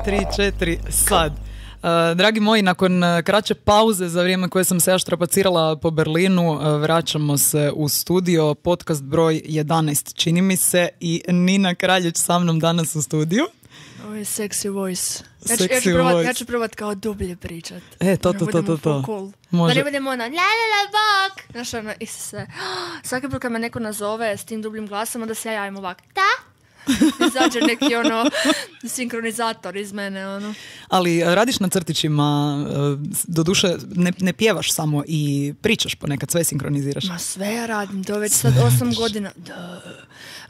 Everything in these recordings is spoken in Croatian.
3, 4, sad. Dragi moji, nakon kraće pauze za vrijeme koje sam se ja štrapacirala po Berlinu, vraćamo se u studio, podcast broj 11, čini mi se, i Nina Kraljić sa mnom danas u studiju. Ovo je sexy voice. Ja ću probat kao dublje pričat. To. Cool. Može. Da ne budemo ona, la bok. Znaš ono, Isuse. Svaki put kad me neko nazove s tim dubljim glasom, onda se ja javim ovak. Da? Izađe neki ono sinkronizator iz mene ono. Ali radiš na crtićima, doduše ne pjevaš samo i pričaš ponekad, sve sinkroniziraš. Ma sve ja radim, to već sad 8 godina.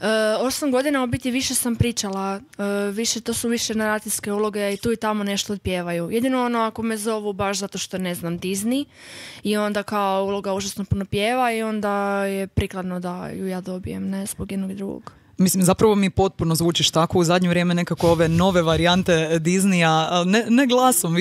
8 godina u biti više sam pričala, to su više naracijske uloge i tu i tamo nešto odpjevaju. Jedino ono ako me zovu baš zato što ne znam Disney i onda kao uloga užasno puno pjeva i onda je prikladno da ju ja dobijem, ne zbog jednog i drugog. Mislim, zapravo mi potpuno zvučiš tako u zadnje vrijeme nekako ove nove varijante Disneya, ne glasom,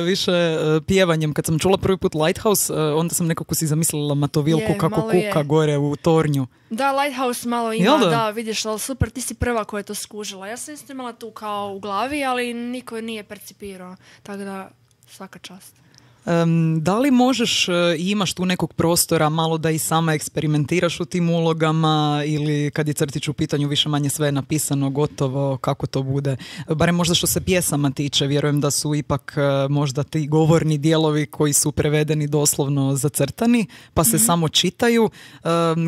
više pjevanjem. Kad sam čula prvi put Lighthouse, onda sam nekako si zamislila Matovilku kako kuka je gore u tornju. Da, Lighthouse malo ima, da, vidiš, ali super, ti si prva koja je to skužila. Ja sam isto imala tu kao u glavi, ali niko nije percipirao, tako da svaka čast. Da li možeš i imaš tu nekog prostora malo da i sama eksperimentiraš u tim ulogama ili kad je crtić u pitanju više manje sve je napisano, gotovo, kako to bude? Barem možda što se pjesama tiče, vjerujem da su ipak možda ti govorni dijelovi koji su prevedeni doslovno zacrtani pa se samo čitaju.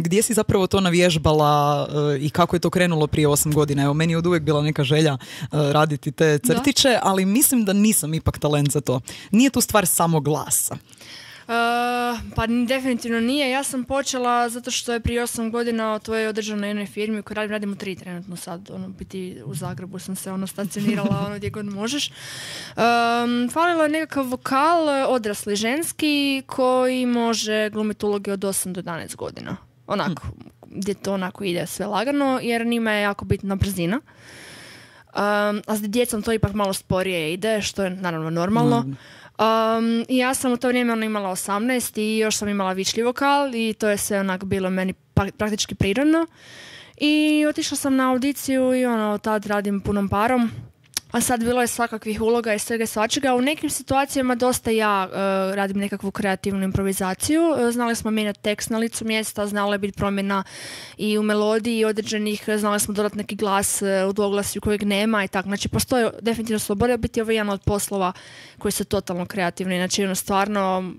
Gdje si zapravo to navježbala i kako je to krenulo prije 8 godina? Evo, meni je od uvijek bila neka želja raditi te crtiće, ali mislim da nisam ipak talent za to. Nije tu stvar samo glasa. Pa definitivno nije. Ja sam počela zato što je prije 8 godina to je održano na jednoj firmi u kojoj radim u 3 trenutno sad. Biti u Zagrebu sam se stacionirala gdje god možeš. Falilo je nekakav vokal odrasli ženski koji može glumiti uloge od 8 do 11 godina. Onako, gdje to onako ide sve lagano jer njima je jako bitna brzina. A s djecom to ipak malo sporije ide, što je naravno normalno. I ja sam u to vrijeme imala 18 i još sam imala vičljiv vokal i to je sve onak bilo meni praktički prirodno. I otišla sam na audiciju i tad radim punom parom. A sad bilo je svakakvih uloga i svega svačega. U nekim situacijama dosta ja radim nekakvu kreativnu improvizaciju. Znali smo mijenjati tekst na licu mjesta, znala je biti promjena i u melodiji određenih, znali smo dodati neki glas u dvoglasju kojeg nema i tako. Znači, postoji definitivno sloboda biti ovo jedan od poslova koji su totalno kreativni. Znači, stvarno,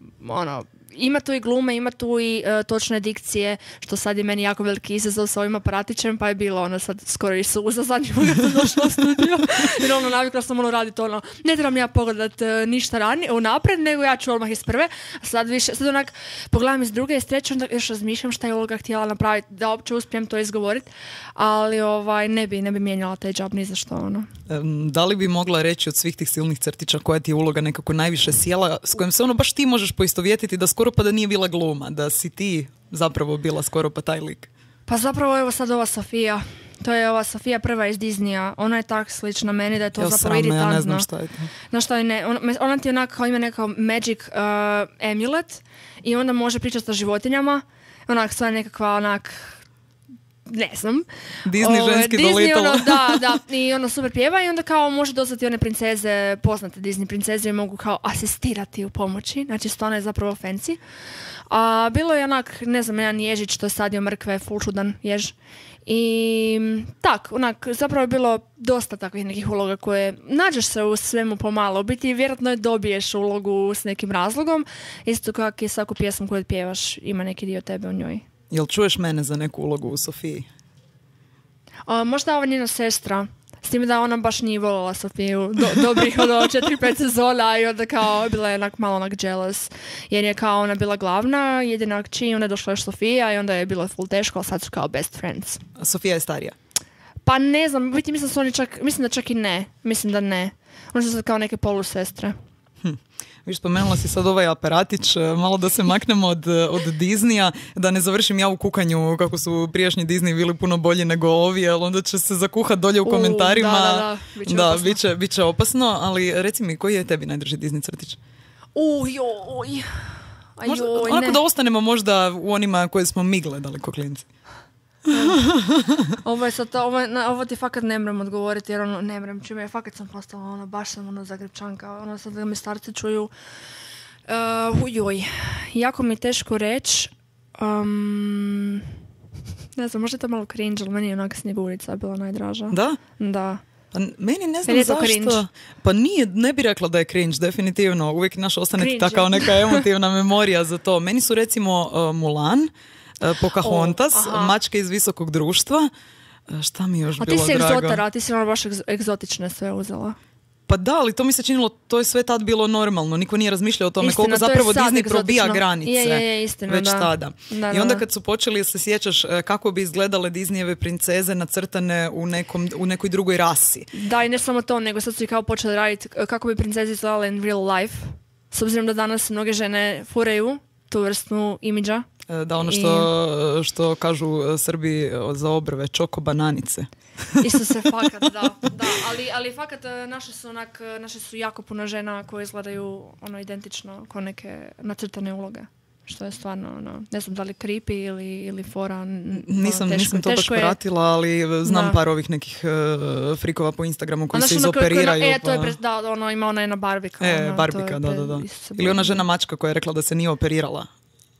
ima tu i glume, ima tu i točne dikcije, što sad je meni jako veliki izazov s ovim aparatićem, pa je bilo sad skoro i suza zadnji put kad sam došla u studio. Jer navikla sam raditi ne trebam ja pogledat ništa ranije, unapred, nego ja ću odmah iz prve. Sad onak pogledam iz druge i iz treće, onda još razmišljam šta je uloga htjela napraviti, da uopće uspijem to izgovoriti, ali ne bi mijenjala taj job ni za što. Da li bi mogla reći od svih tih silnih crtića koja ti je uloga nekako najviše sjela, s kojim se baš ti možeš poistovjetiti da skoro pa da nije bila gluma, da si ti zapravo bila skoro pa taj lik? Pa zapravo evo sad ova Sofija. To je ova Sofija prva iz Disneya. Ona je tak slična meni da je to zapravo iritantno. Ja ne znam šta je to. Znaš šta je ne? Ona ti onak kao ima nekakav magic amulet i onda može pričati sa životinjama. Onak sva nekakva onak ne znam. Disney ženski dolittle. Da. I super pjeva i onda kao može dostati one princeze, poznate Disney princeze i mogu kao asistirati u pomoći. Znači, stvarno je zapravo fancy. A bilo je onak, ne znam, jedan ježić što je sadio mrkve, full čudan jež. I zapravo je bilo dosta takvih nekih uloga koje nađeš se u svemu pomalo. U biti vjerojatno je dobiješ ulogu s nekim razlogom. Isto kako i svaku pjesmu koju pjevaš ima neki dio tebe u njoj. Jel čuješ mene za neku ulogu u Sofiji? Možda ova njena sestra. S tim da ona baš nije voljela Sofiju dobrih 4-5 sezona i onda kao bila je malo jealous. Jer je kao ona bila glavna, jedina kći, onda je došla još Sofija i onda je bilo full teško, ali sad su kao best friends. A Sofija je starija? Pa ne znam, mislim da čak i ne. Mislim da ne. Oni su sad kao neke polusestre. Viš, spomenula si sad ovaj aparatić, malo da se maknemo od Disneya, da ne završim ja u kukanju kako su prijašnji Disney bili puno bolji nego ovi, ali onda će se zakuhat dolje u komentarima. Bit će opasno, ali reci mi, koji je tebi najdrži Disney crtić? Onako da ostanemo možda u onima koje smo mi gledali ko klinci. Ovo je sad, ovo ti fakat ne mrem odgovoriti, jer ono, ne mrem čime, fakat sam postala, ono, baš sam, ono, Zagrebčanka, ono, sad da me starci čuju. Jako mi je teško reći, ne znam, možda je to malo cringe, ali meni je onak Snjegurica bila najdraža. Da? Da. Pa meni ne znam zašto. Cringe? Pa nije, ne bi rekla da je cringe, definitivno. Uvijek naša ostane ta kao neka emotivna memorija za to. Meni su recimo Mulan, Pocahontas, Mačke iz visokog društva. Šta mi je još bilo drago? A ti si egzotara, ti si ono baš egzotične sve uzela. Pa da, ali to mi se činilo, to je sve tad bilo normalno. Niko nije razmišljao o tome istina, koliko zapravo Disney probija granice istina, već da. tada. I onda kad su počeli, se sjećaš kako bi izgledale Disneyjeve princeze nacrtane u nekoj drugoj rasi. Da, i ne samo to, nego sad su i kao počeli raditi kako bi princeze izgledale in real life. S obzirom da danas mnoge žene furaju tu vrstu imidža. Da, ono što kažu Srbi za obrve, čoko bananice. Isto se fakat, da. Ali fakat naše su jako puno žena koje izgledaju ono identično kao neke nacrtane uloge. Što je stvarno, ne znam da li creepy ili fora. Nisam to baš pratila, ali znam par ovih nekih frikova po Instagramu koji se izoperiraju. Ima ona jedna Barbika. Barbika, da. Ili ona žena mačka koja je rekla da se nije operirala.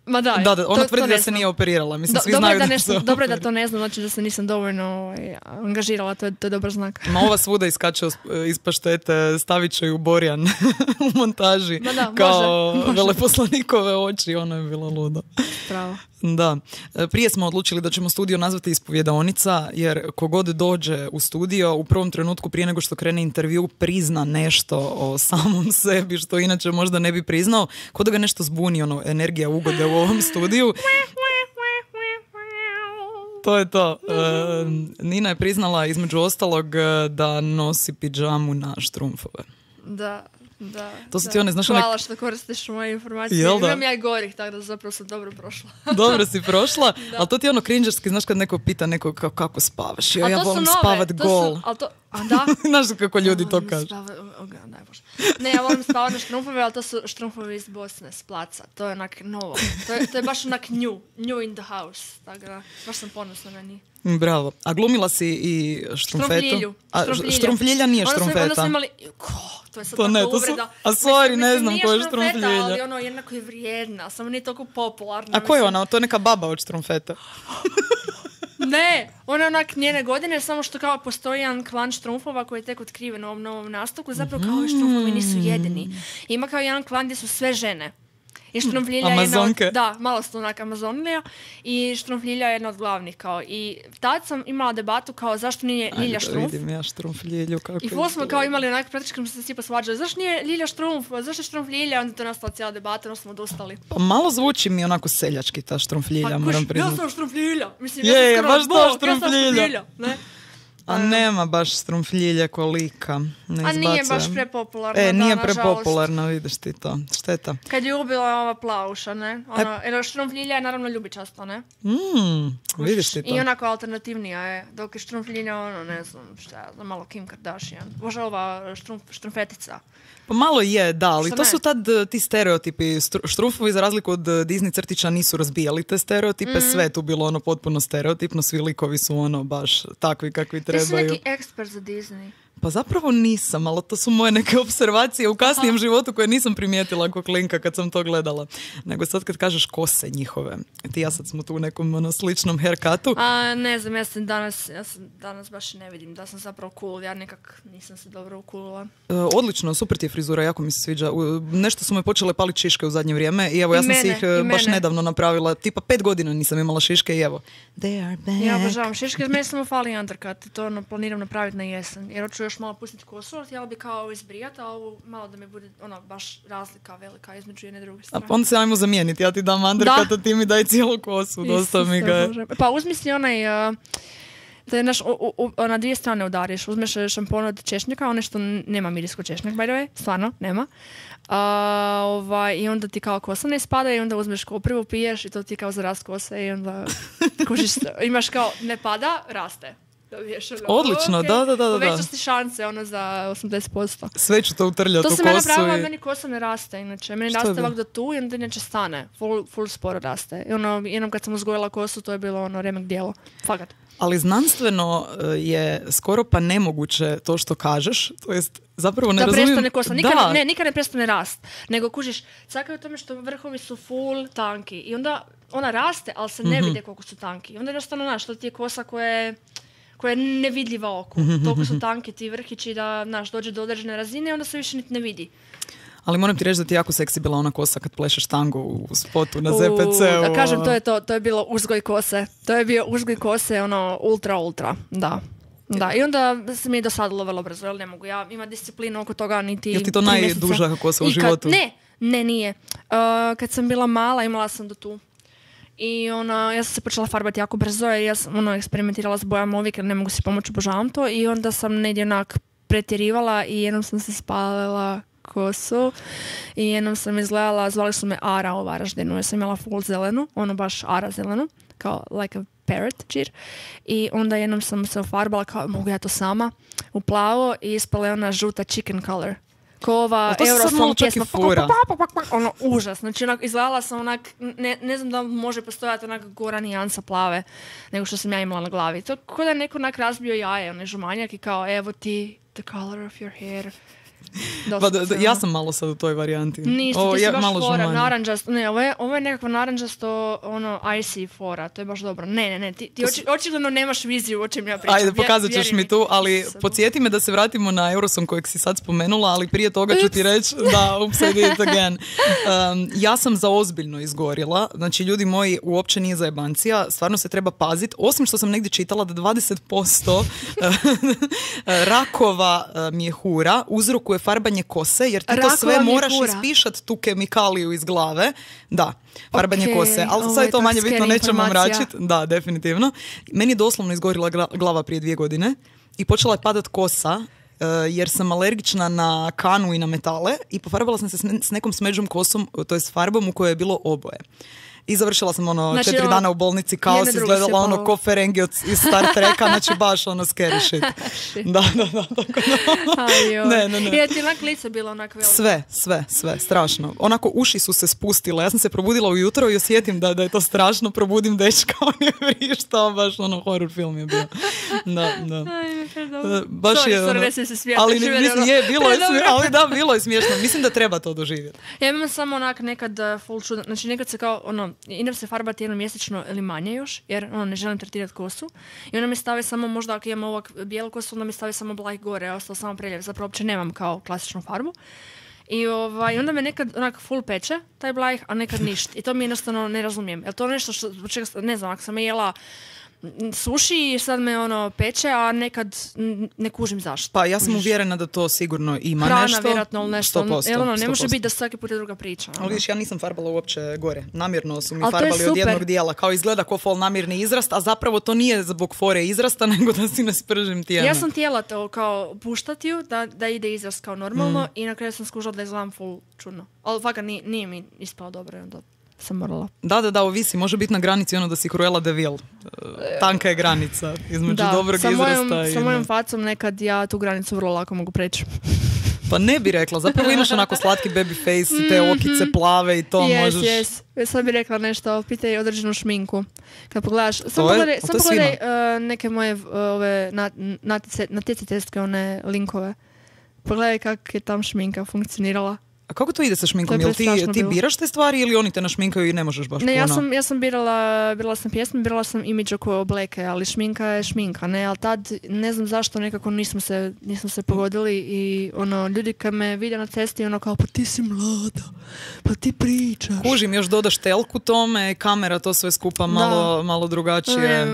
Ma da, ona tvrdi da se nije operirala. Mislim, svi znaju da se dobro je da to ne znam, znači da se nisam dovoljno angažirala, to je dobar znak. Ma ova svuda iskače iz paštete, stavit će ju Borjan u montaži. Ma da, kao može. Veleposlanikove oči, ono je bilo ludo. Pravo. Da. Prije smo odlučili da ćemo studio nazvati Ispovjedaonica, jer kogod dođe u studio u prvom trenutku prije nego što krene intervju prizna nešto o samom sebi što inače možda ne bi priznao, ko da ga nešto zbuni, ono, energija ugode u ovom studiju. To je to. Nina je priznala između ostalog da nosi pidžamu na štrumfove. Da. To su ti one, znaš, hvala što koristiš moje informacije. Imam ja i gorih, tako da zapravo sam dobro prošla. Dobro si prošla, ali to ti je ono cringerski, znaš kad neko pita nekog kako spavaš. Ja volim spavat gol. Da? Znaš kako ljudi to kažu. Ne, ja volim spavat na štrumfove, ali to su štrumfovi iz Bosne, s placa. To je onak novo. To je baš onak new in the house. Tako da, baš sam ponosna na njih. Bravo. A glumila si i štrumfetu? Štrumfljilja nije štrumfeta. Onda smo imali... To je sad tako uvreda. A sorry, ne znam ko je štrumfljilja. Ali ono jednako je vrijedna, samo nije toliko popularna. A ko je ona? To je neka baba od štrumfeta. Ne, ona je onak njene godine, samo što kao postoji jedan klan štrumfova koji je tek otkriven u ovom novom nastavku, zapravo kao i štrumfovi nisu jedini. Ima kao jedan klan gdje su sve žene. I štrumfljilja je jedna od... Da, malo su onak Amazonija. I štrumfljilja je jedna od glavnih kao. I tad sam imala debatu kao zašto nije Ljilja Štrumf. Vidim ja štrumfljilju kako. I ful smo kao imali onak praktički smo se svi posvađali. Zašto nije Ljilja Štrumf? Zašto je štrumfljilja? Onda to nastala cijela debata, onda smo odustali. Pa malo zvuči mi onako seljački ta štrumfljilja, moram priznati. Ja sam štrumfljilja. Mislim, je, baš to štrumfljilja. Ne? A nema baš štrumfljilje kolika. A nije baš prepopularna. Nije prepopularna, vidiš ti to. Šteta. Kad je ubila ova Plauša, ne? Jer štrumfljilja je naravno ljubičasto, ne? Vidiš ti to. I onako alternativnija je. Dok je štrumfljilja, ono, ne znam, šta, malo Kim Kardashian. Bože, ova štrumfetica. Pa malo je, da, ali to su tad ti stereotipi. Štrumfovi, za razliku od Disney crtića, nisu razbijali te stereotipe. Sve tu bilo ono potpuno stereotipno. Svi likovi su ono baš takvi kakvi trebaju. Ti si neki ekspert za Disney. Pa zapravo nisam, ali to su moje neke observacije u kasnijem životu koje nisam primijetila kao klinka kad sam to gledala. Nego sad kad kažeš kose njihove. Ti ja sad smo tu u nekom sličnom haircutu. Ne znam, ja sam danas baš ne vidim da sam zapravo cool. Ja nekak nisam se dobro ukulila. Odlično, super ti je frizura, jako mi se sviđa. Nešto su me počele paliti šiške u zadnje vrijeme i evo ja sam si ih baš nedavno napravila. Tipa 5 godina nisam imala šiške i evo. They are back. Ja obožavam šiške, meni samo fali undercut i to planiram napraviti na jesen. Jer hoću još malo pustiti kosu, ali htjela bi kao izbrijati, a ovo malo da mi bude baš razlika velika između jedne i druge strane. A onda se ajmo zamijeniti, ja ti dam undercut, a ti mi daj cijelu kosu, dosta mi ga je. Pa uzmi si onaj, da je na dvije strane udariš, uzmeš šampon od češnjaka, onaj što nema miris kod češnjak, by the way, stvarno, nema. I onda ti kao kosa ne spada i onda uzmeš koprivu, piješ i to ti kao za rast kose i onda kužiš, imaš kao ne pada, raste. dobiješ ono, Odlično, ok, da. povećaš ti šanse ono za 80%. Sve ću to utrljati u kosu. To sam ja napravila, meni kosa ne raste, inače. Meni Što raste je bilo? ovak do tu i onda inače stane. Full sporo raste. I ono, jednom kad sam uzgojila kosu, to je bilo ono remek dijelo. Fakat. Ali znanstveno je skoro pa nemoguće to što kažeš, to jest zapravo ne da razumijem... prestane kosa. Nikad ne prestane rast. Nego kužiš, caka je u tome što vrhovi su full tanki. I onda ona raste, ali se ne vide koliko su tanki. I onda jednostavno, znaš, to ti je kosa koja je nevidljiva oku. Toliko su tanki ti vrhići da, znaš, dođe do određene razine i onda se više niti ne vidi. Ali moram ti reći da ti je jako seksi bila ona kosa kad plešeš tango u spotu na ZPC-u. Da kažem, to je bilo uzgoj kose. To je bio uzgoj kose, ono, ultra, da. Da, i onda se mi je dosadilo vrlo brzo, jer ne mogu ja imati disciplinu oko toga niti 3 mjeseca. Je ti to najduža kosa u životu? Ne, nije. Kad sam bila mala, imala sam do tu. I ja sam se počela farbati jako brzo jer ja sam eksperimentirala s bojama uvijek jer ne mogu si pomoći, obožavam to. I onda sam negdje onak pretjerivala i jednom sam se spalila kosu i jednom sam izgledala, zvali su me Ara u Varaždinu, ja sam imala full zelenu, baš Ara zelenu, kao like a parrot čir. I onda jednom sam se ofarbala kao mogu ja to sama u plavo i ispala je ona žuta chicken color. Ko ova Eurosong pjesma. Ono, užas. Znači, izgledala sam ne znam da može postojati gora nijansa plave nego što sam ja imala na glavi. To kao da je neko razbio jaje, žumanjak i kao, evo ti, the color of your hair. Ja sam malo sad u toj varijanti. Nisi, ti si baš fora, naranđasto. Ne, ovo je nekakva naranđasto, icy fora, to je baš dobro. Ne, ti očigledno nemaš viziju o čem ja pričam. Ajde, pokazat ćeš mi tu, ali podsjeti me da se vratimo na Eurosong kojeg si sad spomenula, ali prije toga ću ti reći da, oops, I did it again. Ja sam zaozbiljno izgorila, znači ljudi moji, uopće nije zajebancija, stvarno se treba paziti, osim što sam negdje čitala da 20% rakova mjehura uzrokuje farbanje kose, jer ti to sve moraš ispišat tu kemikaliju iz glave. Da, farbanje kose. Ali sad je to manje bitno, nećemo mračiti. Da, definitivno. Meni je doslovno izgorila glava prije 2 godine i počela je padat kosa jer sam alergična na kanu i na metale i pofarbala sam se s nekom smeđom kosom, to je s farbom u kojoj je bilo oboje. I završila sam 4 dana u bolnici, kao si izgledala ko Ferengi iz Star Treka, znači baš scary shit. Da, tako da. Ne. Je ti onak lice bilo onak veliko? Sve, strašno. Onako uši su se spustile, ja sam se probudila ujutro i osjetim da je to strašno, probudim dečka, on je vrištao, baš horror film je bio. Da. Baš sorry, se smijete. Ali bilo je smiješno. Mislim da treba to doživjeti. Ja imam samo nekad full čudan, znači nekad se kao idem se farbati jednom mjesečno ili manje još, jer ne želim tretirati kosu. I onda mi stave samo, možda ako imam ovak bijelu kosu, onda mi stave samo blaj gore, a ostalo samo preljev. Zapravo uopće nemam kao klasičnu farbu. I onda me nekad full peče taj blaj, a nekad ništa. I to mi jednostavno ne razumijem. Je to nešto što, ne znam, ako sam jela suši i sad me peče, a nekad ne kužim zašto. Pa ja sam uvjerena da to sigurno ima hrana, nešto. Vjerojatno, ali nešto. 100%. Ne može biti da svaki put je druga priča. Ali viš, ja nisam farbala uopće gore. Namjerno su mi farbali od jednog dijela. Kao izgleda ko fol namjerni izrast, a zapravo to nije zbog fore izrasta, nego da si ne spržim tijeme. Ja sam htjela to kao puštati ju, da ide izrast kao normalno i na kraju sam skužila da izgledam full čudno. Ali fakat nije mi ispao dobro. Onda sam morala. Da, ovisi. Može biti na granici da si Cruella de Vil. Tanka je granica između dobrog izrasta i... Sa mojom facom nekad ja tu granicu vrlo lako mogu preći. Pa ne bi rekla. Zapravo imaš onako slatki baby face, te okice plave i to možeš... Yes. Sad bi rekla nešto, pitaj određenu šminku. Kad pogledaš, sam pogledaj neke moje natjecateljske linkove. Pogledaj kako je tam šminka funkcionirala. A kako to ide sa šminkom? Jel ti biraš te stvari ili oni te našminkaju i ne možeš baš puno? Ne, ja sam birala sam pjesme, birala sam imidž oko obleke, ali šminka je šminka, ne, ali tad ne znam zašto nekako nismo se pogodili i ljudi kad me vide na cesti kao pa ti si mlada, pa ti pričaš. Kužim, još dodaš telku tome, kamera to sve skupa malo drugačije.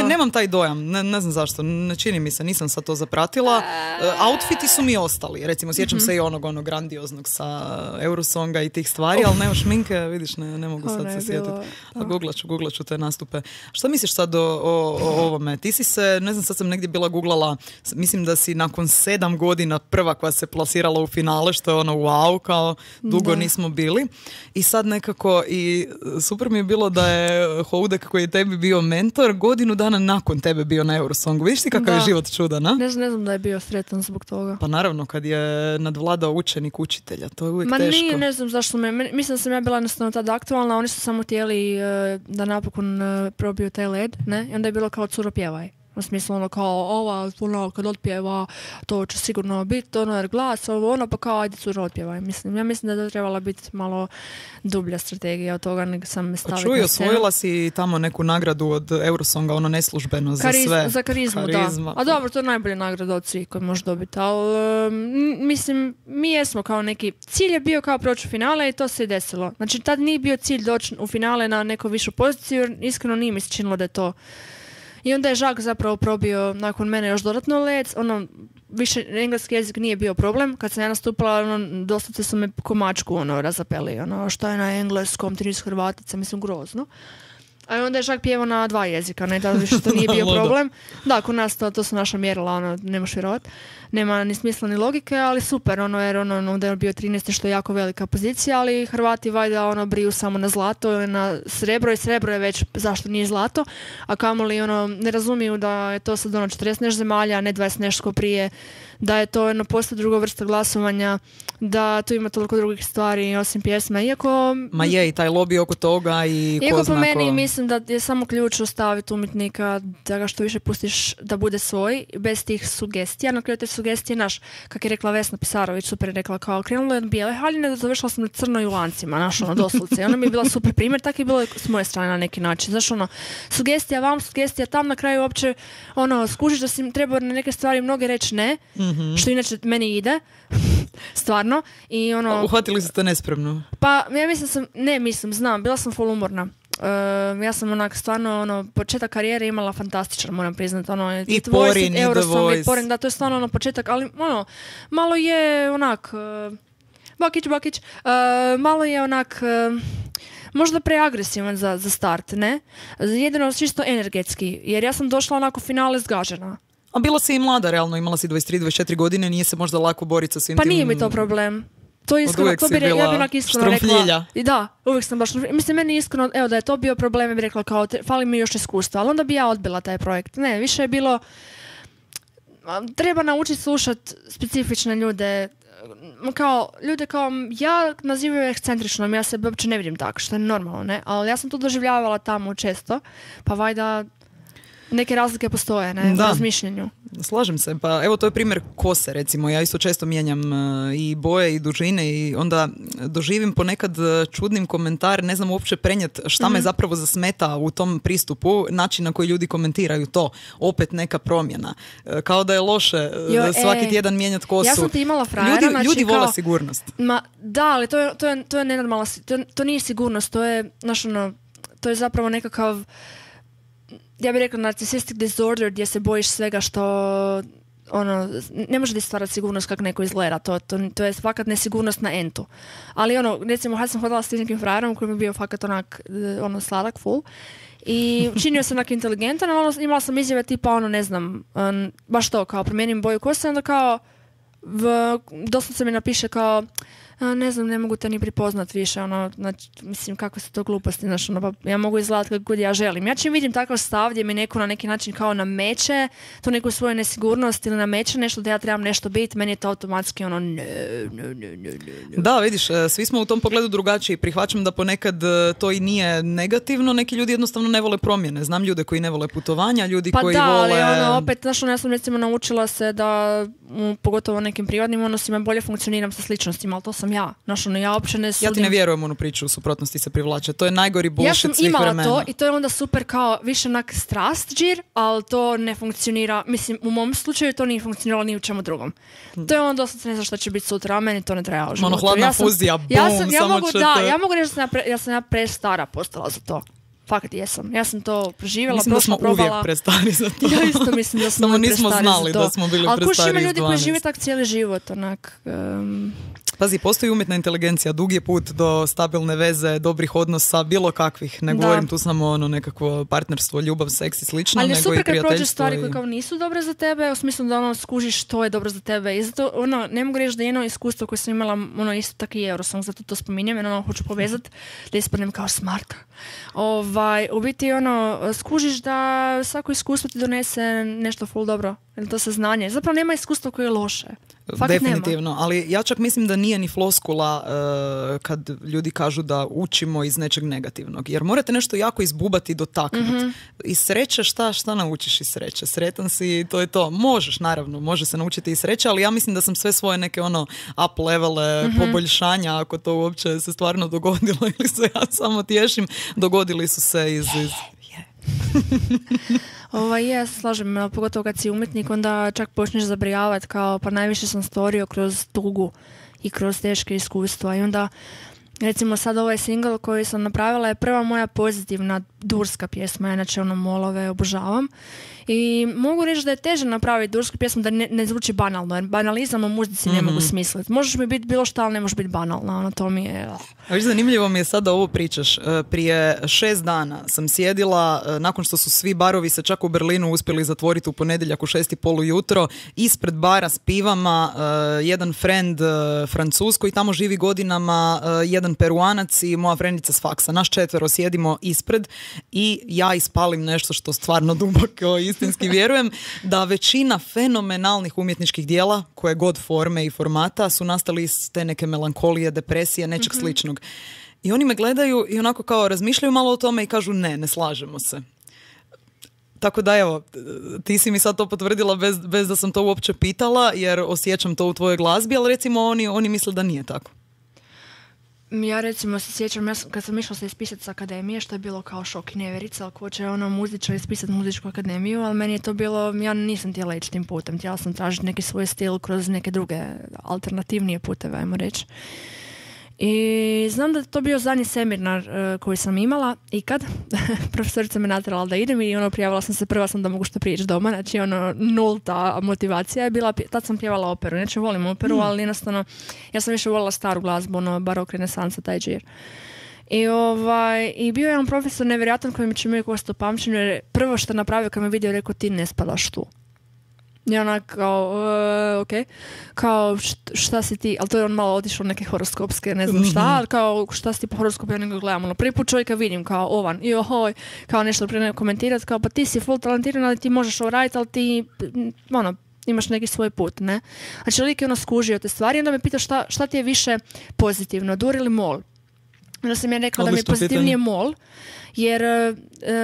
Nemam taj dojam, ne znam zašto, ne čini mi se, nisam sad to zapratila. Outfiti su mi ostali, recimo sjećam se i onog ono grandioznog sa Eurosonga i tih stvari, ali nema šminke, vidiš, ne mogu sad se sjetiti. Googlat ću te nastupe. Šta misliš sad o ovome? Ti si se, ne znam, sad sam negdje bila googlala, mislim da si nakon 7 godina prva koja se plasirala u finale, što je ono wow, kao dugo nismo bili. I sad nekako, i super mi je bilo da je Houdek koji je tebi bio mentor, godinu dana nakon tebe bio na Eurosongu. Vidiš ti kakav je život čudan, a? Ne znam da je bio sretan zbog toga. Pa naravno, kad je nadvladao učenik učitelja, to je uvijek teško. Nije, ne znam zašto mislim da sam ja bila jednostavno tada aktualna, oni su samo htjeli da napokon probiju taj led, ne? I onda je bilo kao curo pjevaj. U smislu ono kao ova, ono, kad otpjeva, to će sigurno biti, ono, jer glas, ono, pa kao ajde curo otpjevaj. Ja mislim da je trebala biti malo dublja strategija od toga, nego sam me staviti na scenu. Osvojila si tamo neku nagradu od Eurosonga, ono neslužbeno za sve. Za karizmu, da. A dobro, to je najbolja nagrada od svih koji možeš dobiti, ali mislim, mi jesmo kao neki, cilj je bio kao proći u finale i to se je desilo. Znači, tad nije bio cilj doći u finale na neku višu poziciju, jer iskreno nije mi se činilo da je to. I onda je Žak zapravo probio nakon mene još dodatno led, ono, više engleski jezik nije bio problem, kad sam ja nastupala, ono, doslovce su me ko mačku, ono, razapeli, ono, šta je na engleskom, ti nisi Hrvatica, mislim, grozno. A onda je Žak pjevao na 2 jezika, ne da više to nije bio problem. Da, kod nas to su naša mjerila, ono, nemaš vjerovat. Nema ni smisla ni logike, ali super, ono, jer ono, onda je bio 13. što je jako velika pozicija, ali Hrvati valjda ono briju samo na zlato, na srebro i srebro je već zašto nije zlato, a kamoli ono, ne razumiju da je to sad ono 40 nešto zemalja, a ne 20 nešto prije, da je to jedno posto druga vrsta glasovanja, da tu ima toliko drugih stvari osim pjesma, iako... Ma je, i taj lobby oko toga i ko zna ko... Iako po meni mislim da je samo ključ ostaviti umjetnika, da ga što više pustiš da bude svoj, bez tih sugestija. Na kraju te sugestije, naš, kak je rekla Vesna Pisarović, super je rekla, kao krenula je od bijele haljine, završila sam na crnoj u lancima, naš, ono, doslovce. Ona mi je bila super primjer, tako je bilo s moje strane na neki način. Znaš, ono, sugestija vam, sugestija tam, na kraju uopće, ono, skužiš da si treba na neke stvari mnoge reći ne, što inače meni ide, stvarno. I ono... Uhvatili ste nespremno? Pa, ja znam, bila sam full umorna. Ja sam onak stvarno ono, početak karijere imala fantastičan, moram priznati, ono, i Porin, i The Voice. Porin, da, to je stvarno ono početak, ali ono, malo je onak bakić, malo je onak možda preagresivan za start, ne? Jedino čisto energetski, jer ja sam došla onako finale zgažena. A bila si i mlada, realno, imala si 23-24 godine, nije se možda lako boriti sa svim pa tim... Pa nije mi to problem. To je iskreno, to bi ja bi onak iskreno rekla. I da, uvijek sam baš, mislim, meni iskreno, evo da je to bio problem, ja bi rekla kao, fali mi još iskustva, ali onda bi ja odbila taj projekt. Ne, više je bilo, treba naučiti slušati specifične ljude, kao, ljude kao, ja nazivaju ekscentričnom, ja se uopće ne vidim tako, što je normalno, ne, ali ja sam to doživljavala tamo često, pa vajda neke razlike postoje, ne, u razmišljanju. Slažem se, pa evo to je primjer kose, recimo, ja isto često mijenjam i boje i dužine i onda doživim ponekad čudnim komentar, ne znam uopće prenijeti šta me zapravo zasmeta u tom pristupu, način na koji ljudi komentiraju to, opet neka promjena. Kao da je loše svaki tjedan mijenjati kosu. Ja sam ti imala frajera, ljudi vole sigurnost. Ma, da, ali to je nenormalna, to nije sigurnost, to je, znaš, ono, to je zapravo nekakav, ja bih rekla narcissistic disorder, gdje se bojiš svega što ono, ne može ti stvarati sigurnost kako neko izgleda, to je fakat nesigurnost na entu. Ali ono, recimo, kad sam hodala s nekim frajerom koji mi je bio fakat onak, ono, sladak, full, i činio sam onak inteligentan, ali imala sam izjave tipa, ono, ne znam, baš to, kao promijenim boju kose, onda kao, doslovce mi napiše kao, ne znam, ne mogu te ni prepoznat više, ono, znači, mislim, kako su to gluposti, znači, ono, pa ja mogu izgledati kako god ja želim. Ja čim vidim takav stav gdje mi neko na neki način kao nameće tu neku svoju nesigurnost ili nameće nešto da ja trebam nešto biti, meni je to automatski ono, ne. Da, vidiš, svi smo u tom pogledu drugačiji. Prihvaćam da ponekad to i nije negativno, neki ljudi jednostavno ne vole promjene. Znam ljude koji ne vole putovanja, ljudi koji vole... Pa da, ali ono, opet, znači, ja sam recimo naučila se da, pogotovo u nekim privatnim odnosima, bolje funkcioniram sa sličnostima, ali to sam ja. Znači, ono, ja uopće ne sudim. Ja ti ne vjerujem onu priču, u suprotnosti se privlače. To je najgori bullshit svih vremena. Ja sam imala to i to je onda super kao više onak strast džir, ali to ne funkcionira, mislim, u mom slučaju to nije funkcioniralo ni u čemu drugom. To je onda dosta ne znam šta će biti sutra, a meni to ne treba u životu. Ono, hladna fuzija, bum, ja mogu reći da sam ja prestara postala za to. Fakat jesam. Ja sam to preživjela, mislim da smo uvijek prestari za to. Ja isto mislim da smo nismo znali da smo bili prestari. Ali kuš ima ljudi koji žive tak cijeli život, onak... Pazi, postoji umjetna inteligencija, dug je put do stabilne veze, dobrih odnosa, bilo kakvih. Ne govorim tu samo nekakvo partnerstvo, ljubav, seks i slično, ali nego i super prijateljstvo. kad prođeš stvari koje kao nisu dobre za tebe, u smislu da skužiš što je dobro za tebe. I zato, ne mogu reći da jedno iskustvo koje sam imala, isto tako i Eurosong, zato to spominjem, hoću povezati, da ispadnem kao smarta. U biti, skužiš da svako iskustvo ti donese nešto full dobro. To saznanje. Zapravo nema iskustva koje je loše. Definitivno, ali ja čak mislim da nije ni floskula kad ljudi kažu da učimo iz nečeg negativnog. Jer morate nešto jako izbubati i dotaknuti. Mm-hmm. Iz sreće šta naučiš iz sreće? Sretan si, to je to. Možeš, naravno, može se naučiti iz sreće, ali ja mislim da sam sve svoje neke up levele, poboljšanja, ako to uopće se stvarno dogodilo ili se ja samo tješim, dogodili su se iz... Ja se slažem, pogotovo kad si umjetnik, onda čak počneš zabrijavati kao pa najviše sam stvorio kroz tugu i kroz teške iskustva i onda recimo sad ovaj single koji sam napravila je prva moja pozitivna durska pjesma, inače Molove obožavam i mogu reći da je teže napraviti dursku pjesmu da ne zvuči banalno, jer banalizam u muzici ne mogu smisliti. Možeš mi biti bilo šta, ali ne možeš biti banalna, to mi je... A zanimljivo mi je sad da ovo pričaš. Prije 6 dana sam sjedila, nakon što su svi barovi se čak u Berlinu uspjeli zatvoriti u ponedjeljak u 6:30 ujutro, ispred bara s pivama, jedan friend Francuz koji tamo živi godinama, jedan Peruanac i moja frendica s faksa. Naš 4 sjedimo ispred i ja ispalim nešto što stvarno duboko istinski vjerujem, da većina fenomenalnih umjetničkih dijela, koje god forme i formata, su nastali iz te neke melankolije, depresije, nečeg sličnog. I oni me gledaju i onako kao razmišljaju malo o tome i kažu ne slažemo se. Tako da evo, ti si mi sad to potvrdila bez da sam to uopće pitala, jer osjećam to u tvojoj glazbi, ali recimo oni misle da nije tako. Ja recimo se sjećam, kad sam išla se ispisati s akademije, što je bilo kao šok i nevjerica, ali ko će muzičar ispisati muzičku akademiju, ali meni je to bilo, ja nisam htjela ići tim putem, htjela sam tražiti neki svoj stil kroz neke druge alternativnije puteve, ajmo reći. I znam da je to bio zadnji seminar koji sam imala i kad profesorica me natjerala da idem i prijavila sam se, prva sam da mogu što prijeći doma, znači nulta motivacija je bila, tad sam pjevala operu, znači volim operu, ali jednostavno ja sam više volila staru glazbu, barok, renesansa, taj džir. I bio je jedan profesor nevjerojatan koji mi će uvijek ostao pamćenju, jer prvo što napravio kad me vidio rekao ti ne spadaš tu. I ona kao, kao šta si ti, ali to je on malo otišao neke horoskopske, ne znam šta, ali kao šta si ti po horoskopu, ja nego gledam, prvi put čovjeka vidim kao ovan, i ohoj, kao nešto prije komentirati, kao pa ti si full talentiran, ali ti možeš ovo raditi, ali ti, imaš neki svoj put, ne? Znači, lik je skužio te stvari i onda me pita šta ti je više pozitivno, dur ili mol? Onda sam ja rekla da mi je pozitivnije mol, jer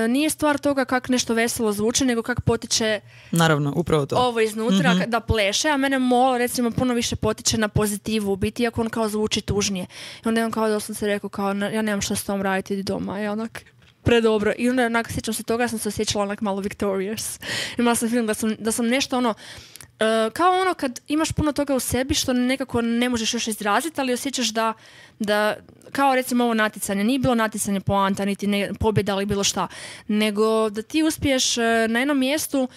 nije stvar toga kako nešto veselo zvuči, nego kako potiče naravno, upravo to. Ovo iznutra da pleše, a mene mol recimo puno više potiče na pozitivu u biti, iako on kao zvuči tužnije. I onda je on kao doslovce rekao kao ja nemam šta s tom raditi, idi doma. I onak predobro. I onda onak sjećam se toga, sam se osjećala onak malo victorious. Imala sam film da sam nešto kao kad imaš puno toga u sebi što nekako ne možeš još izraziti, ali osjećaš da kao recimo ovo natjecanje, nije bilo natjecanje poanta, niti pobjeda ili bilo šta, nego da ti uspiješ na jednom mjestu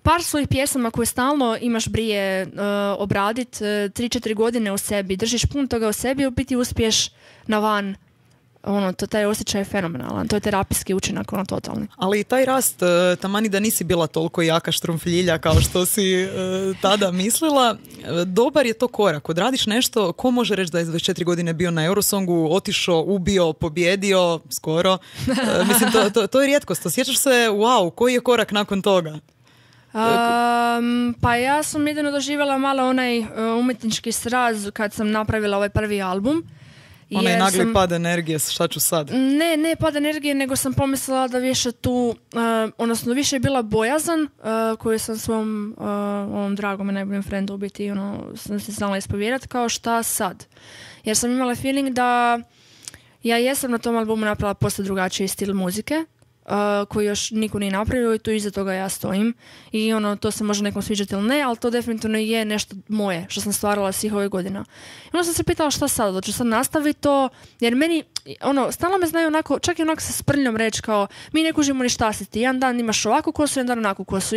par svojih pjesama koje stalno imaš brije obraditi 3-4 godine u sebi, držiš puno toga u sebi i u biti uspiješ na van. Taj osjećaj je fenomenalan, to je terapijski učinak, totalni. Ali i taj rast, tamani da nisi bila toliko jaka štrumfljilja kao što si tada mislila, dobar je to korak. Odradiš nešto, ko može reći da je 24 godine bio na Eurosongu, otišao, ubio, pobjedio, skoro. Mislim, to je rijetkost. Osjećaš se, wow, koji je korak nakon toga? Pa ja sam jedino doživjela malo onaj umjetnički sraz kad sam napravila ovaj prvi album. Onaj nagli pad energije, šta ću sad? Ne pad energije, nego sam pomislila da više tu, odnosno više je bila bojazan koju sam svom ovom dragom i najboljim frendu u biti sam se znala ispovjerati kao šta sad. Jer sam imala feeling da ja jesam na tom albumu napravila posle drugačiji stil muzike, koji još niko nije napravio i tu iza toga ja stojim. I to se može nekom sviđati ili ne, ali to definitivno je nešto moje što sam stvarala svih ovih godina. I onda sam se pitala šta sad, da ću sad nastaviti to, jer meni, stalno me znaju onako, čak i onako sa sprljom reći kao, mi ne kužimo ni šta si ti, jedan dan imaš ovakvu kosu, jedan dan onakvu kosu,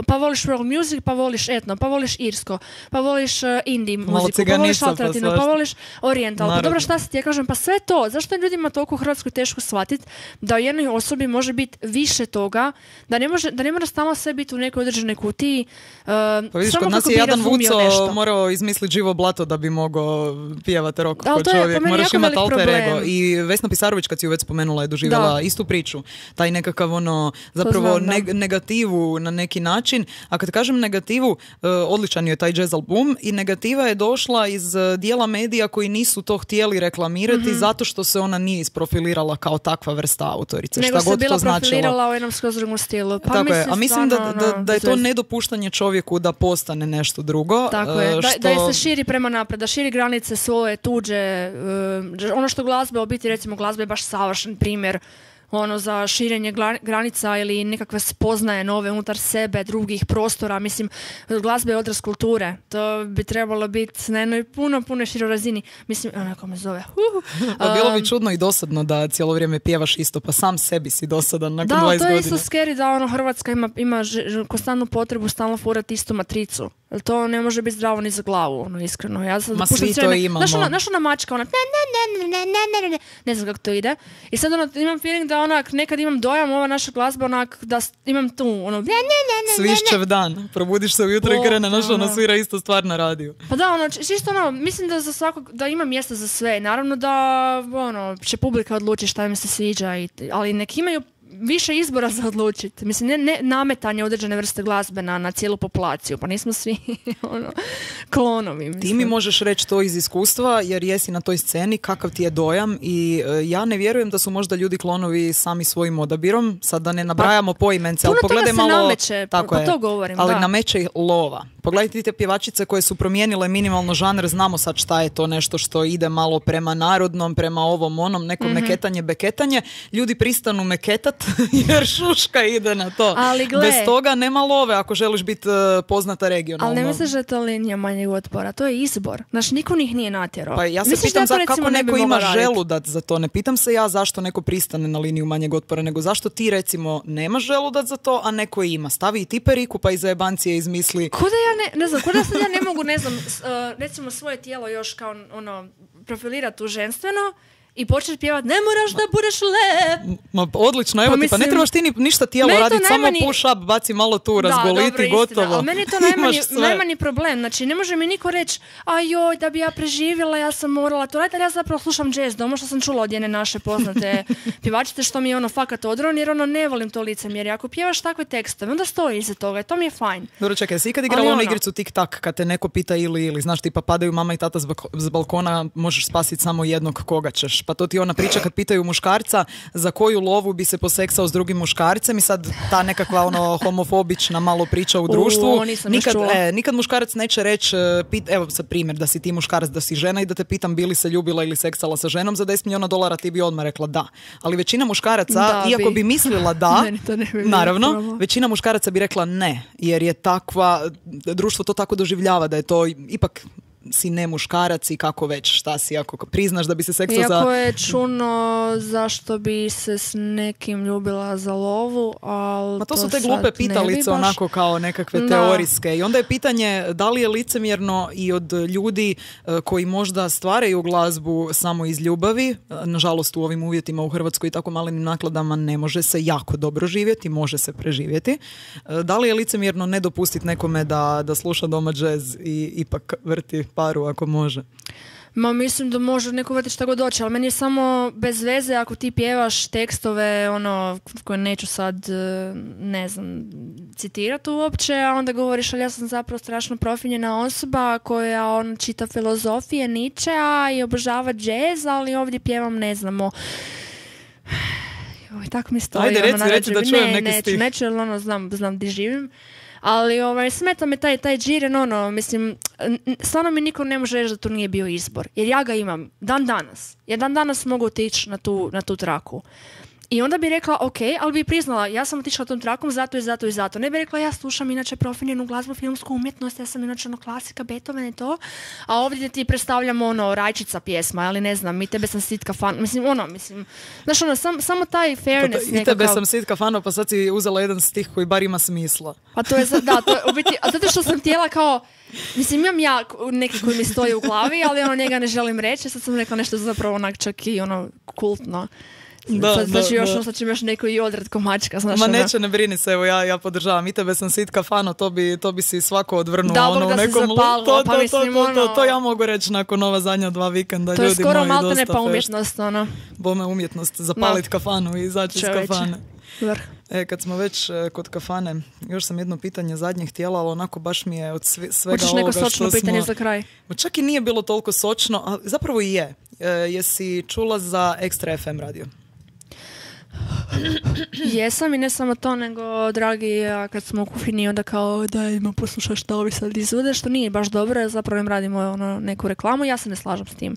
pa voliš world music, pa voliš etno, pa voliš irsko, pa voliš indie muziku, pa voliš alternativno, pa voliš oriental, pa dobro šta si ti, ja kažem, pa sve to, zašto je ljudima toliko u Hrvatskoj teško shvatiti da u jednoj osobi može biti više toga, da ne mora stalno sve biti u nekoj određenoj kutiji, pa vidiš, kod nas je Jadan Vuco morao izmisliti živo blato da bi mogao pijevati rock kod čovjek, moraš imati alter ego. I Vesna Pisarović, kad si ju već spomenula, je doživjela istu priču, taj nekakav zapravo negativu na neki način, a kad kažem negativu, odličan je taj jazz album i negativa je došla iz dijela medija koji nisu to htjeli reklamirati zato što se ona nije isprofilirala kao takva vrsta autorice. Nego šta god to značilo. Nego se bila profilirala u jednom skroz drugom stilu. Pa tako je, a mislim da je to nedopuštanje čovjeku da postane nešto drugo. Tako je, da je se širi prema napred, da širi granice svoje, tuđe, ono što glazbe, biti recimo glazba je baš savršen primjer za širenje granica ili nekakve spoznaje nove unutar sebe, drugih prostora. Mislim, glazba je odraz kulture. To bi trebalo biti na jednoj puno široj razini. Mislim, onako me zove. Bilo bi čudno i dosadno da cijelo vrijeme pjevaš isto, pa sam sebi si dosadan nakon 20 godina. Da, to je isto scary da Hrvatska ima konstantnu potrebu stalno furati istu matricu. To ne može biti zdravo ni za glavu, iskreno. Ja sad svi to imamo. Znaš ona mačka, ne znam kako to ide. I sad imam feeling da nekad imam dojam, ova naša glazba, da imam tu, Svišćev dan. Probudiš se ujutro i krene svira isto stvar na radiju. Pa da, čisto mislim da za svakog, da ima mjesta za sve. Naravno da, će publika odluči šta im se sviđa, ali neki imaju više izbora za odlučiti. Mislim, ne nametanje određene vrste glazbe na cijelu populaciju, pa nismo svi klonovi. Mislim. Ti mi možeš reći to iz iskustva, jer jesi na toj sceni, kakav ti je dojam i ja ne vjerujem da su možda ljudi klonovi sami svojim odabirom, sad da ne nabrajamo poimence, ali pogledaj malo... Nameće, tako je, to govorim, ali nameće ih lova. Pogledajte te pjevačice koje su promijenile minimalno žanr, znamo sad šta je to, nešto što ide malo prema narodnom, prema ovom onom, neko meketanje, beketanje, ljudi pristanu meketat jer šuška ide na to. Ali gle, bez toga nema love ako želiš biti poznata regionalno. Ali ne misliš da je to linija manjeg otpora, to je izbor. Znaš, niko njih nije natjerao. Pa ja se pitam kako neko ima želudac za to. Ne pitam se ja zašto neko pristane na liniju manjeg otpora, nego zašto ti recimo nemaš želudac za to, a neko ima. Stavi i ti periku pa iza jebancije izmisli. Kuda ja ne znam, kuda sad ja ne mogu, ne znam, recimo svoje tijelo još kao profilirati u ženstveno i početi pjevati, ne moraš da budeš lep. Odlično, evo ti, pa ne trebaš ti ništa tijelo raditi, samo push up, baci malo tu, razgoliti, gotovo. Ali meni je to najmanji problem. Znači, ne može mi niko reći, joj, da bi ja preživjela, ja sam morala to raditi, ali ja zapravo slušam jazz doma, što sam čula od jedne naše poznate pjevačice, što mi je fakat odron, jer ne volim to licemjerje. Ako pjevaš takve tekstove, onda stoji iza toga, to mi je fajn. Dobro, čekaj, si ikad igrala onu igricu tik-tak, kad te neko pita ili, znaš, tipa padaju mama i tata s balkona, možeš spasiti samo jednog koga ćeš. Pa to ti ona priča kad pitaju muškarca za koju lovu bi se poseksao s drugim muškarcem i sad ta nekakva homofobična malo priča u društvu. Nikad muškarac neće reći, evo sad primjer, da si ti muškarac, da si žena i da te pitam bi li se ljubila ili seksala sa ženom za $10 milijuna, ti bi odmah rekla da. Ali većina muškaraca, iako bi mislila da, naravno, većina muškaraca bi rekla ne, jer je takva, društvo to tako doživljava da je to ipak si ne muškarac i kako već, šta si ako priznaš da bi se seksao za... Iako je čudno zašto bi se s nekim ljubila za lovu, ali to su te glupe pitalice onako kao nekakve teorijske. I onda je pitanje da li je licemjerno i od ljudi koji možda stvaraju glazbu samo iz ljubavi, nažalost u ovim uvjetima u Hrvatskoj i tako malim nakladama ne može se jako dobro živjeti, može se preživjeti. Da li je licemjerno ne dopustiti nekome da sluša doma džez i ipak vrti paru ako može? Ma mislim da može neko vrti šta god doći, ali meni je samo bez veze ako ti pjevaš tekstove koje neću sad ne znam citirati uopće, a onda govoriš ali ja sam zapravo strašno profinjena osoba koja čita filozofije Nietzschea i obožava džez, ali ovdje pjevam ne znamo tako mi stoji. Ajde reci da čujem neki stih. Neću jer znam gdje živim. Ali smeta me taj džir, mislim, stvarno mi niko ne može reći da to nije bio izbor. Jer ja ga imam dan danas. Ja dan danas mogu otići na tu traku. I onda bi rekla, ok, ali bi priznala, ja sam otišla tom trakom zato i zato i zato. Ne bi rekla, ja slušam inače profiliranu glazbu, filmsku umjetnost, ja sam inače klasika, Beethoven i to, a ovdje ti predstavljamo rajčica pjesma, ali ne znam, i tebe sam sitka fan, znaš samo taj fairness nekakav. I tebe sam sitka fano, pa sad si uzela jedan stih koji bar ima smisla. Pa to je, to je u biti, a zato što sam htjela kao, imam ja neki koji mi stoji u glavi, ali njega ne želim reći, sad sam rekla nešto zapravo onak čak i kultno. Sad ću još neko i odred komačka, znaš. Ma neće, ne brini se, evo ja podržavam. I tebe sam sitka fano, to bi si svako odvrnuo. Da, u nekom to ja mogu reći nakon ova zadnja 2 vikenda. To je skoro maltene pa umjetnost, Bome umjetnost, zapalit kafanu i izaći iz kafane. Kad smo već kod kafane, još sam jedno pitanje zadnje htjela, ali onako baš mi je od svega ovoga što smo... Hoćeš neko sočno pitanje za kraj? Čak i nije bilo toliko sočno, a zapravo i je. Jesi čula za Extra FM radio? Jesam i ne samo to, nego dragi, kad smo u kuhinji onda kao dajmo poslušaj šta ovi sad izvode, što nije baš dobro, zapravo im radimo neku reklamu, ja se ne slažem s tim.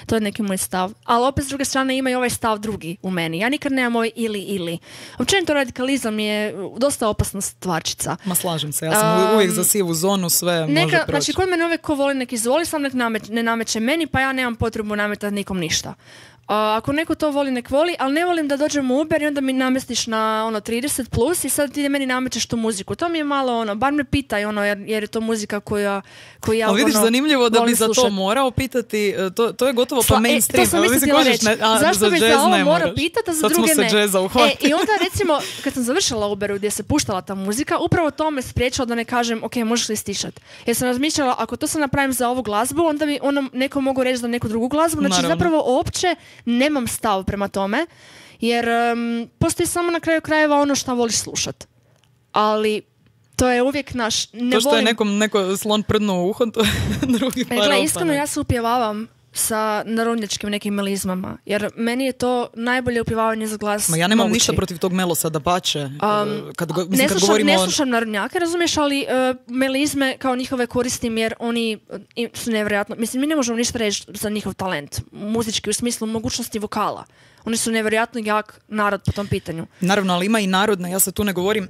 To je neki moj stav. Ali opet s druge strane ima i ovaj stav drugi u meni. Ja nikad nemam ovaj ili. Općenito radikalizam je dosta opasna stvarčica. Ma slažem se, ja sam uvijek za sivu zonu, sve može proći. Znači, kod mene uvijek ko voli nek izvoli, sam nek ne nameće meni, pa ja nemam potrebu nametati nikom ništa. Ako neko to voli, nek voli, ali ne volim da dođem u Uber i onda mi namestiš na 30 plus i sad ti meni namećeš tu muziku. To mi je malo bar me pitaj jer je to muzika koju ja ali vidiš, zanimljivo da bi za to morao pitati, to je gotovo pa mainstream. To sam htjela reći. Zašto bi za ovo morao pitati, a za druge ne? I onda recimo, kad sam završila Uberu gdje se puštala ta muzika, upravo to me spriječilo da ne kažem, ok, možeš li stišati. Jer sam razmišljala, ako to sam napravim za ovu glazbu, onda mi neko mogu reći za neku drugu glazbu. Znači zapravo uopće nemam stav prema tome, jer postoji samo na kraju krajeva ono što voliš slušat. Ali to je uvijek naš... To što je neko slon prdnuo u uho, to je drugi par opane. Iskreno, ja se upjevavam sa narodnjačkim nekim melizmama, jer meni je to najbolje upjevavanje za glas ja nemam mogući. Ništa protiv tog melosa, da pače. Ne slušam narodnjake, razumiješ, ali melizme kao njihove koristim jer oni su nevjerojatno... Mislim, mi ne možemo ništa reći za njihov talent, muzički u smislu mogućnosti vokala. Oni su nevjerojatno jak narod po tom pitanju. Naravno, ali ima i narodna, ja se tu ne govorim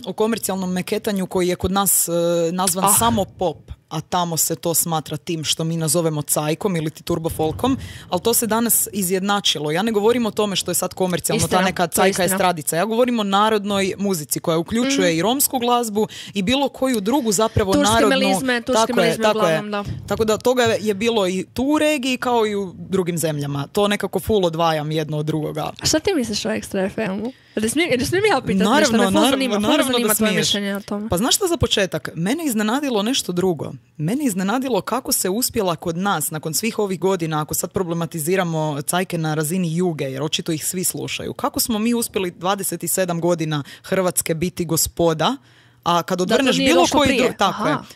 o komercijalnom meketanju koji je kod nas nazvan samo pop, a tamo se to smatra tim što mi nazovemo cajkom ili ti turbofolkom, ali to se danas izjednačilo. Ja ne govorim o tome što je sad komercijalno, ta neka cajka estradica. Ja govorim o narodnoj muzici koja uključuje i romsku glazbu i bilo koju drugu zapravo narodnu... Turske melizme uglavnom, da. Tako da toga je bilo i tu u regiji kao i u drugim zemljama. To nekako full odvajam jedno od drugoga. A šta ti misliš o Extra FM-u? Da smijem ja pitati nešto, me zanima tvoje mišljenje o tome. Pa znaš šta za početak? Mene iznenadilo nešto drugo. Mene iznenadilo kako se uspjela kod nas nakon svih ovih godina, ako sad problematiziramo cajke na razini Juge, jer očito ih svi slušaju. Kako smo mi uspjeli 27 godina Hrvatske biti gospoda, a kad odvrneš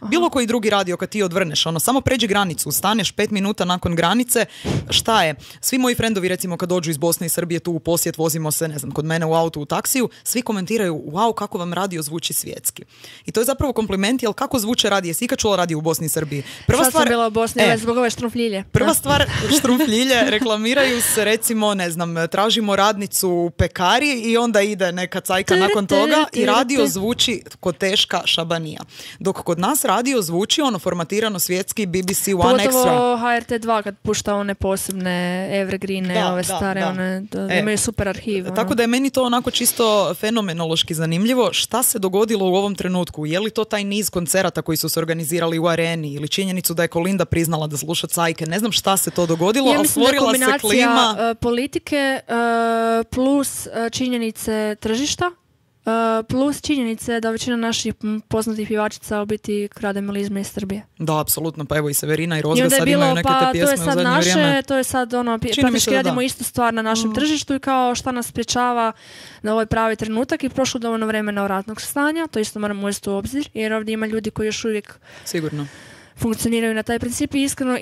bilo koji drugi radio, kad ti odvrneš, samo pređi granicu, staneš 5 minuta nakon granice, šta je? Svi moji frendovi, recimo, kad dođu iz Bosne i Srbije tu u posjet, vozimo se, ne znam, kod mene u autu, u taksiju, svi komentiraju, wow, kako vam radio zvuči svjetski. I to je zapravo kompliment, jer kako zvuče radije? Si ikad čula radio u Bosni i Srbiji? Sad sam bila u Bosni, zbog ove štrumfljilje. Prva stvar, štrumfljilje, reklamiraju se, recimo, ne znam, tražimo radnicu u pekari i onda ide neka cajka nakon toga i radio zvuči kod teška šabanija. Dok kod nas radio zvuči formatirano svjetski BBC One Extra. Pogotovo HRT2 kad pušta one posebne evergreene, ove stare, imaju super arhiv. Tako da je meni to onako čisto fenomenološki zanimljivo. Šta se dogodilo u ovom trenutku? Je li to taj niz koncerata koji su se organizirali u areni ili činjenicu da je Kolinda priznala da sluša cajke? Ne znam šta se to dogodilo, ali stvorila se klima. Politike plus činjenice tržišta, plus činjenice da većina naših poznatih pjevačica u biti krade melizme iz Srbije. Da, apsolutno, pa evo i Severina i Rozga sad imaju neke te pjesme u zadnje vrijeme. To je sad praktički radimo istu stvar na našem tržištu i kao šta nas sprječava na ovaj pravi trenutak i prošlo dovoljno vremena ratnog stanja, to isto moramo uzeti u obzir, jer ovdje ima ljudi koji još uvijek sigurno funkcioniraju na taj princip i iskreno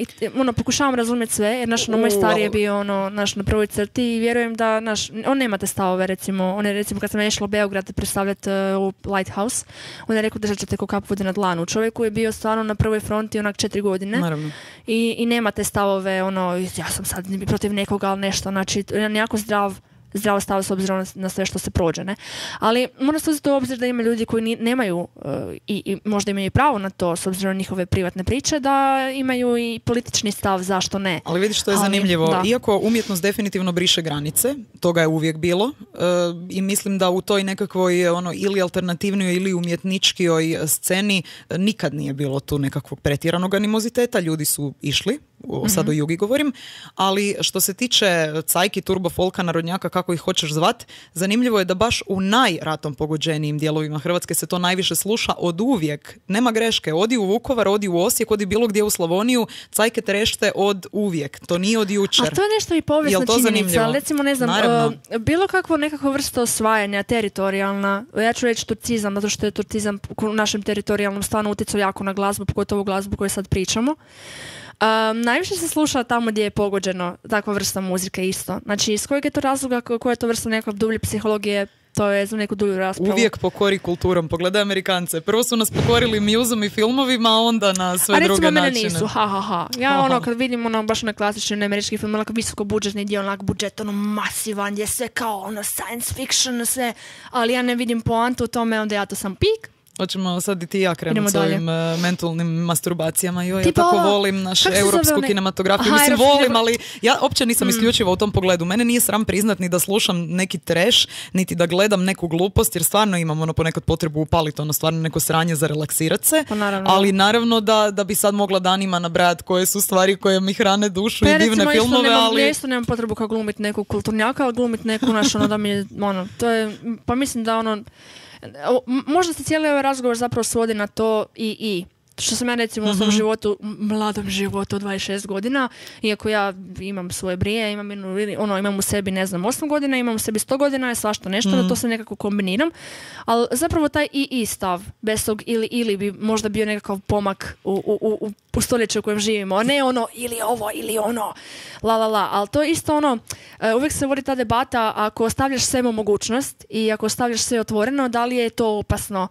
pokušavam razumjeti sve, jer moj stari je bio na prvoj crti i vjerujem da on nema te stavove, recimo, on je recimo kad sam išla u Beograd predstavljati u Lighthouse, on je rekao držat ćete ko kap vode na dlanu. Čovjeku je bio stvarno na prvoj fronti 4 godine. Naravno. I nema te stavove, ja sam sad protiv nekoga, ali nešto, znači, jako zdrav zdrav stav s obzirom na sve što se prođe, ne? Ali mora se uzeti u obzir da ima ljudi koji nemaju i možda imaju pravo na to s obzirom na njihove privatne priče, da imaju i politični stav, zašto ne. Ali vidiš što je zanimljivo, da. Iako umjetnost definitivno briše granice, toga je uvijek bilo i mislim da u toj nekakvoj ili alternativnoj ili umjetničkoj sceni nikad nije bilo tu nekakvog pretjeranog animoziteta, ljudi su išli, sad o Jugi govorim, ali što se tiče cajki, turbo folka, narodnjaka, kako ih hoćeš zvat, zanimljivo je da baš u najratom pogođenijim dijelovima Hrvatske se to najviše sluša od uvijek. Nema greške, odi u Vukovar, odi u Osijek, odi bilo gdje u Slavoniju, cajke trešte od uvijek. To nije od jučer. A to je nešto i povijesna činjenica. Recimo, ne znam, bilo kakvo nekakvo vrsta osvajanja, teritorijalna, ja ću reći turcizam, zato što je turcizam u našem teritorijalnom stanu utjecao jako na glazbu, pogotovo glazbu koju sad pričamo. Najviše se sluša tamo gdje je pogođeno takva vrsta muzike isto. Znači, iz kojeg je to razloga, koja je to vrsta nekakve dublje psihologije, to je za neku dulju raspravu. Uvijek pokori kulturom. Pogledaj Amerikance. Prvo su nas pokorili muzom i filmovima, a onda na sve druge načine. A recimo mene nisu, Ja kad vidim baš klasični američki film, visoko budžetni dio, budžet, masivan, gdje sve kao science fiction, sve, ali ja ne vidim poantu u tome, onda ja to sam pik. Hoćemo sad i ti ja krenuti s ovim mentalnim masturbacijama. Ja tako volim našu europsku kinematografiju. Mislim, volim, ali ja uopće nisam isključiva u tom pogledu. Mene nije sram priznat ni da slušam neki trash, niti da gledam neku glupost, jer stvarno imam ponekad potrebu upaliti stvarno neko sranje za relaksirat se. Ali naravno da bi sad mogla danima nabrajati koje su stvari koje mi hrane dušu i divne filmove. Ja isto nemam potrebu kao glumiti nekog kulturnjaka, ali glumiti neku našu, da mi je, to je, pa mislim da možda se cijeli ovaj razgovor zapravo svodi na to i što sam ja recimo u svom životu, mladom životu od 26 godina, iako ja imam svoje brije, imam u sebi 8 godina, imam u sebi 100 godina, je svašta nešto, da to se nekako kombiniram, ali zapravo taj i stav, bez tog ili bi možda bio nekakav pomak u stoljeću u kojem živimo, ne ili ovo ili ono, ali to je isto uvijek se vodi ta debata, ako ostavljaš svemu mogućnost i ako ostavljaš sve otvoreno, da li je to opasno.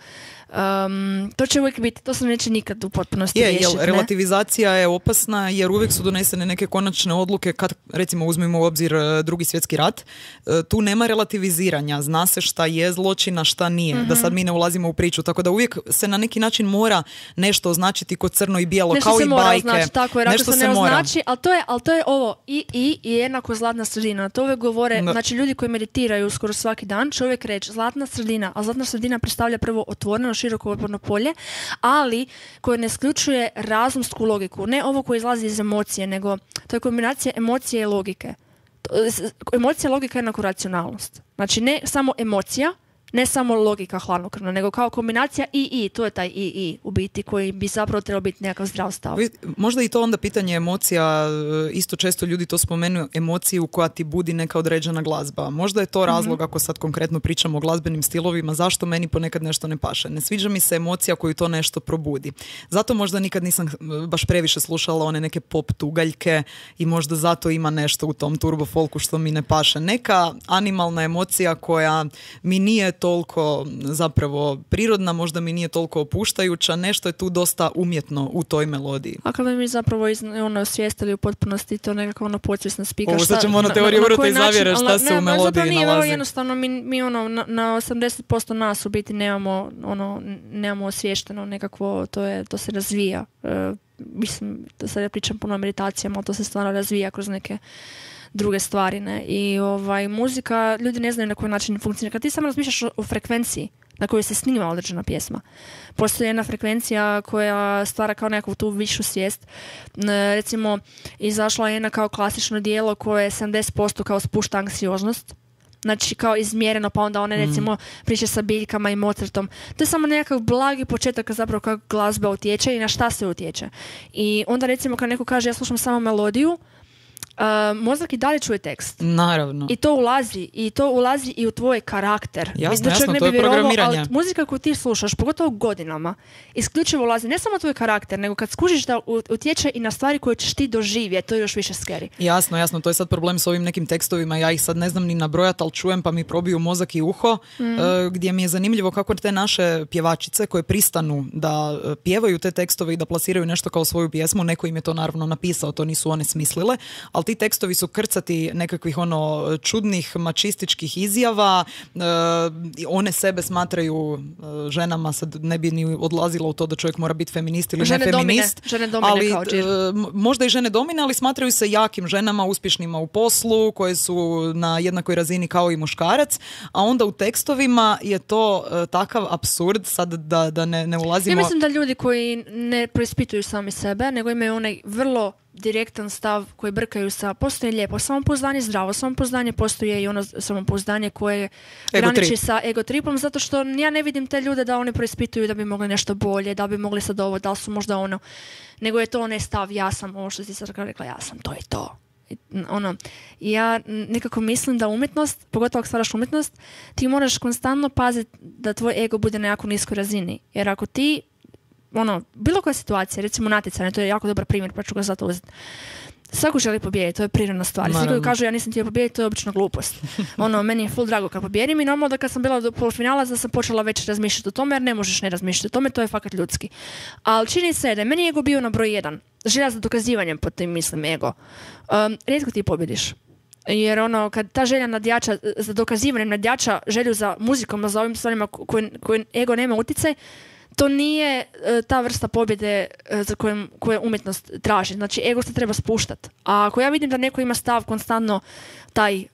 To će uvijek biti, to se neće nikad u potpunosti riješiti. Relativizacija je opasna jer uvijek su donesene neke konačne odluke kad recimo uzmemo u obzir Drugi svjetski rat. Tu nema relativiziranja, zna se šta je zločina, šta nije, da sad mi ne ulazimo u priču, tako da uvijek se na neki način mora nešto označiti kod crno i bijelo, nešto kao i bajke. Označi, tako je, nešto se ne označi, ali to je ovo i jednako zlatna sredina. To uvijek govore, znači ljudi koji meditiraju skoro svaki dan će uvijek reći zlatna sredina, a zlatna sredina predstavlja prvo otvoreno široko otporno polje, ali koje ne isključuje razumsku logiku. Ne ovo koje izlazi iz emocije, nego to je kombinacija emocije i logike. Emocija i logika je jednako racionalnost. Znači ne samo emocija, ne samo logika hladnokrvna, nego kao kombinacija i. To je taj i u biti koji bi zapravo trebao biti nekakav zdrav stav. Možda i to onda pitanje emocija, isto često ljudi to spomenuju, emociju koja ti budi neka određena glazba. Možda je to razlog, ako sad konkretno pričamo o glazbenim stilovima, zašto meni ponekad nešto ne paše. Ne sviđa mi se emocija koju to nešto probudi. Zato možda nikad nisam baš previše slušala one neke pop tugaljke i možda zato ima nešto u tom turbo folku što mi ne paše. Neka animalna emocija koja mi nije toliko zapravo prirodna, možda mi nije toliko opuštajuća, nešto je tu dosta umjetno u toj melodiji. A kada mi zapravo osvijestili u potpunosti to nekako podsvjesno spikaš. Ovo sad ćemo teoriju urote i zavjere šta se u melodiji nalazi. Nije, jednostavno mi na 80% nas u biti nemamo osviješteno nekakvo, to se razvija. Mislim, da sad ja pričam puno o meditacijama, ali to se stvarno razvija kroz neke druge stvari, ne? I muzika, ljudi ne znaju na koji način funkcionira. Kad ti samo razmišljaš o frekvenciji na kojoj se snima određena pjesma, postoji jedna frekvencija koja stvara kao nekakvu tu višu svijest. Recimo, izašla je jedna kao klasično dijelo koje je 70% kao spušta anksioznost. Znači kao izmjereno, pa onda one recimo priče sa biljkama i Mozartom. To je samo nekakav blagi početak zapravo kako glazba utječe i na šta se utječe. I onda recimo kad neko kaže ja slušam samo melodiju, mozak i dalje čuje tekst. Naravno. I to ulazi i u tvoj karakter. Jasno, to je programiranje. Ali muzika koju ti slušaš, pogotovo godinama, isključivo ulazi ne samo tvoj karakter, nego kad skužiš da utječe i na stvari koje ćeš ti doživjeti, to je još više scary. Jasno, to je sad problem s ovim nekim tekstovima, ja ih sad ne znam ni nabrojati, ali čujem pa mi probiju mozak i uho, gdje mi je zanimljivo kako te naše pjevačice koje pristanu da pjevaju te tekstove i da plasiraju nešto kao svoju pjesmu, neko im je to naravno napisao, to nisu one smislile, ali ti tekstovi su krcati nekakvih čudnih mačističkih izjava, one sebe smatraju ženama, sad ne bi ni odlazilo u to da čovjek mora biti feminist ili ne feminist, žene domine ali kao džir. možda i žene domine, ali smatraju se jakim ženama, uspješnima u poslu, koje su na jednakoj razini kao i muškarac, a onda u tekstovima je to takav apsurd, sad da ne ulazimo... Ja mislim da ljudi koji ne preispituju sami sebe, nego imaju onaj vrlo direktan stav koji brkaju sa postoji lijepo samopouzdanje, zdravo samopouzdanje, postoji i ono samopouzdanje koje graniči sa egotripom, zato što ja ne vidim te ljude da oni preispituju da bi mogli nešto bolje, da bi mogli sad ovo, da li su možda nego je to onaj stav, ja sam ovo što si sad rekla, ja sam to i to. Ja nekako mislim da umjetnost, pogotovo ako stvaraš umjetnost, ti moraš konstantno paziti da tvoj ego bude na jako niskoj razini, jer ako ti bilo koja situacija, recimo natjecanje, to je jako dobar primjer, pa ću ga zato uzeti. Svako želi pobijediti, to je prirodna stvar. Svi koji kažu ja nisam htio pobijediti, to je obično glupost. Meni je full drago kad pobijedim i normalno da kad sam bila do polufinala da sam počela već razmišljati o tome, jer ne možeš ne razmišljati o tome, to je fakat ljudski. Ali čini se da je meni ego bio na broj 1. Želja za dokazivanjem, po tim mislim ego. Rijetko ti pobjediš. Jer kad ta želja nadjača, za dokazivanjem nadjača želju za muzikom, za ovim stvarima koje ego nema utjecaj, to nije ta vrsta pobjede za koju umjetnost traži. Znači, ego se treba spuštati. A ako ja vidim da neko ima stav konstantno taj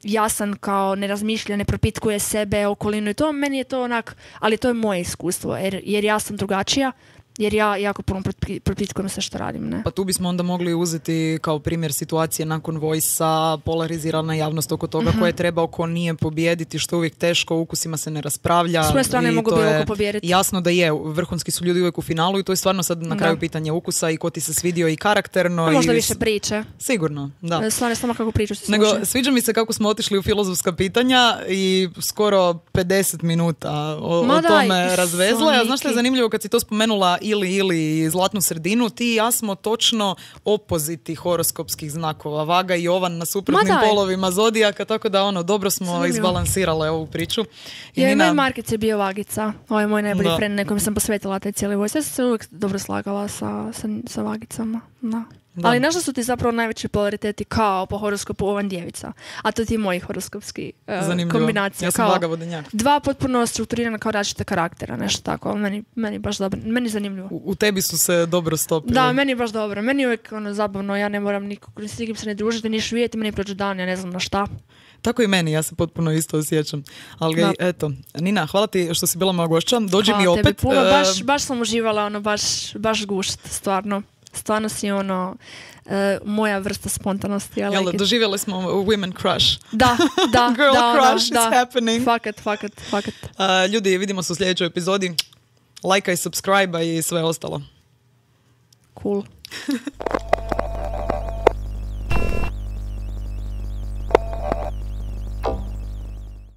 jasan, kao ne razmišlja, ne propitkuje sebe, okolinu i to, meni je to onak, ali to je moje iskustvo, jer ja sam drugačija, jer ja jako puno propitkujem sve što radim. Ne? Pa tu bismo onda mogli uzeti kao primjer situacije nakon Voice-a, polarizirana javnost oko toga koje treba, ko nije pobijediti, što je uvijek teško, ukusima se ne raspravlja. S svoje strane mogu bilo oko pobijediti. Jasno da je, vrhunski su ljudi uvijek u finalu i to je stvarno sad na kraju pitanje ukusa i ko ti se svidio i karakterno. Možda više priče. Sigurno, da. Stvarno samo kako priču se sluša. Nego, sviđa mi se kako smo otišli u filozofska pitanja i skoro 50 minuta o tome razvezla. Ja, znaš što je zanimljivo kad si to spomenula ili zlatnu sredinu, ti i ja smo točno opoziti horoskopskih znakova. Vaga i Ovan na suprotnim polovima zodijaka, tako da dobro smo izbalansirale ovu priču. I moj Markec je bio Vagica. Ovo je moj najbolji friend, nekom sam posvetila taj cijeli Voice. Ja sam se uvijek dobro slagala sa Vagicama. Da. Ali našli su ti zapravo najveći polariteti kao po horoskopu Ovan Djevica. A to ti moji horoskopski kombinacija. Ja sam Vaga Vodenjak. Dva potpuno strukturirana kao različite karaktera, nešto tako. Meni baš dobro. Meni zanimljivo. U tebi su se dobro stopili. Da, meni baš dobro. Meni je uvijek zabavno. Ja ne moram s nikim se ne družiti, niš vidjeti. Meni prođe dan, ja ne znam na šta. Tako i meni, ja se potpuno isto osjećam. Ali eto, Nina, hvala ti što si bila moja gošća. Dođi mi opet. Tebi puno, baš sam uživala, baš gušt, stvarno. Stvarno si moja vrsta spontanosti. Jel, doživjeli smo women crush. Da. Girl crush, it's happening. Fakat. Ljudi, vidimo se u sljedećoj epizodi. Lajkaj, subscribe i sve ostalo. Cool.